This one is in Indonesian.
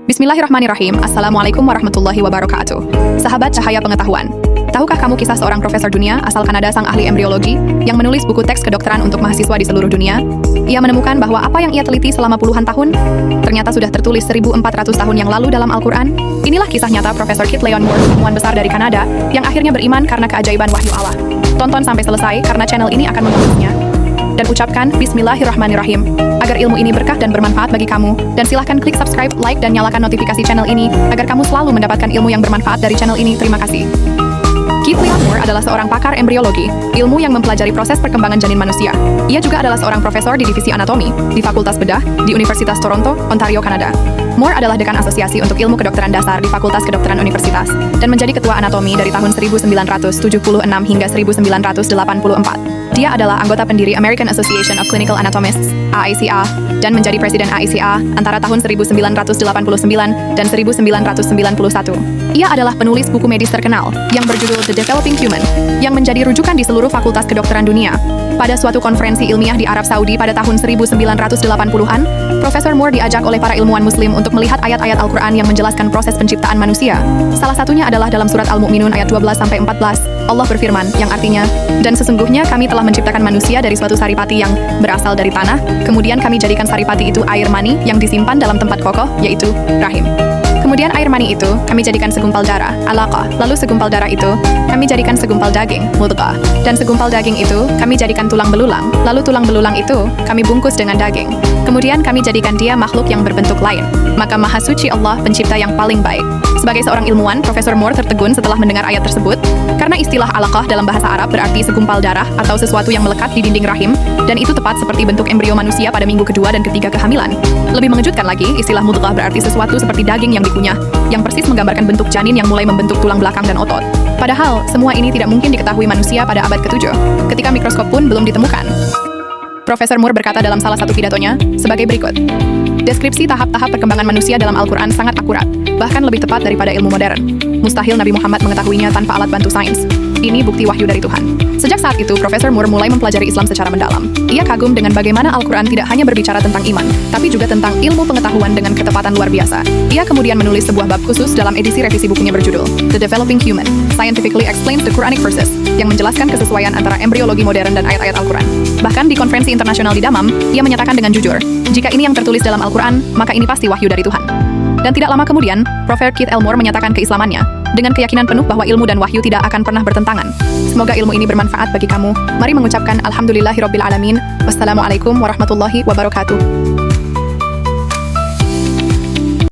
Bismillahirrahmanirrahim. Assalamualaikum warahmatullahi wabarakatuh. Sahabat cahaya pengetahuan, tahukah kamu kisah seorang profesor dunia asal Kanada sang ahli embriologi yang menulis buku teks kedokteran untuk mahasiswa di seluruh dunia? Ia menemukan bahwa apa yang ia teliti selama puluhan tahun ternyata sudah tertulis 1400 tahun yang lalu dalam Al-Quran. Inilah kisah nyata Profesor Kit Leon Moore, ilmuwan besar dari Kanada yang akhirnya beriman karena keajaiban wahyu Allah. Tonton sampai selesai karena channel ini akan membahasnya. Dan ucapkan Bismillahirrahmanirrahim agar ilmu ini berkah dan bermanfaat bagi kamu. Dan silahkan klik subscribe, like, dan nyalakan notifikasi channel ini agar kamu selalu mendapatkan ilmu yang bermanfaat dari channel ini. Terima kasih. Kit Leon Moore adalah seorang pakar embriologi, ilmu yang mempelajari proses perkembangan janin manusia. Ia juga adalah seorang profesor di divisi anatomi di Fakultas Bedah di Universitas Toronto, Ontario, Kanada. Moore adalah dekan asosiasi untuk ilmu kedokteran dasar di Fakultas Kedokteran Universitas dan menjadi ketua anatomi dari tahun 1976 hingga 1984. Dia adalah anggota pendiri American Association of Clinical Anatomists, AACA, dan menjadi presiden AACA antara tahun 1989 dan 1991. Ia adalah penulis buku medis terkenal yang berjudul The Developing Human, yang menjadi rujukan di seluruh fakultas kedokteran dunia. Pada suatu konferensi ilmiah di Arab Saudi pada tahun 1980-an, Profesor Moore diajak oleh para ilmuwan muslim untuk melihat ayat-ayat Al-Quran yang menjelaskan proses penciptaan manusia. Salah satunya adalah dalam surat Al-Mu'minun ayat 12-14. Allah berfirman, yang artinya, "Dan sesungguhnya kami telah menciptakan manusia dari suatu saripati yang berasal dari tanah, kemudian kami jadikan saripati itu air mani yang disimpan dalam tempat kokoh, yaitu rahim. Kemudian air mani itu kami jadikan segumpal darah, alaqah. Lalu segumpal darah itu kami jadikan segumpal daging, mudghah. Dan segumpal daging itu kami jadikan tulang belulang. Lalu tulang belulang itu kami bungkus dengan daging. Kemudian kami jadikan dia makhluk yang berbentuk lain. Maka Maha Suci Allah, pencipta yang paling baik." Sebagai seorang ilmuwan, Profesor Moore tertegun setelah mendengar ayat tersebut, karena istilah alaqah dalam bahasa Arab berarti segumpal darah atau sesuatu yang melekat di dinding rahim, dan itu tepat seperti bentuk embrio manusia pada minggu kedua dan ketiga kehamilan. Lebih mengejutkan lagi, istilah mudghah berarti sesuatu seperti daging yang dikunyah, yang persis menggambarkan bentuk janin yang mulai membentuk tulang belakang dan otot. Padahal, semua ini tidak mungkin diketahui manusia pada abad ke-7, ketika mikroskop pun belum ditemukan. Profesor Moore berkata dalam salah satu pidatonya, sebagai berikut. Deskripsi tahap-tahap perkembangan manusia dalam Al-Quran sangat akurat, bahkan lebih tepat daripada ilmu modern. Mustahil Nabi Muhammad mengetahuinya tanpa alat bantu sains. Ini bukti wahyu dari Tuhan. Sejak saat itu, Profesor Moore mulai mempelajari Islam secara mendalam. Ia kagum dengan bagaimana Al-Quran tidak hanya berbicara tentang iman, tapi juga tentang ilmu pengetahuan dengan ketepatan luar biasa. Ia kemudian menulis sebuah bab khusus dalam edisi revisi bukunya berjudul The Developing Human, Scientifically Explains the Quranic Verses, yang menjelaskan kesesuaian antara embriologi modern dan ayat-ayat Al-Quran. Bahkan di konferensi internasional di Dammam, ia menyatakan dengan jujur, jika ini yang tertulis dalam Al-Quran, maka ini pasti wahyu dari Tuhan. Dan tidak lama kemudian, Profesor Kit L. Moore menyatakan keislamannya, dengan keyakinan penuh bahwa ilmu dan wahyu tidak akan pernah bertentangan. Semoga ilmu ini bermanfaat bagi kamu. Mari mengucapkan Alhamdulillahirobbilalamin. Wassalamualaikum warahmatullahi wabarakatuh.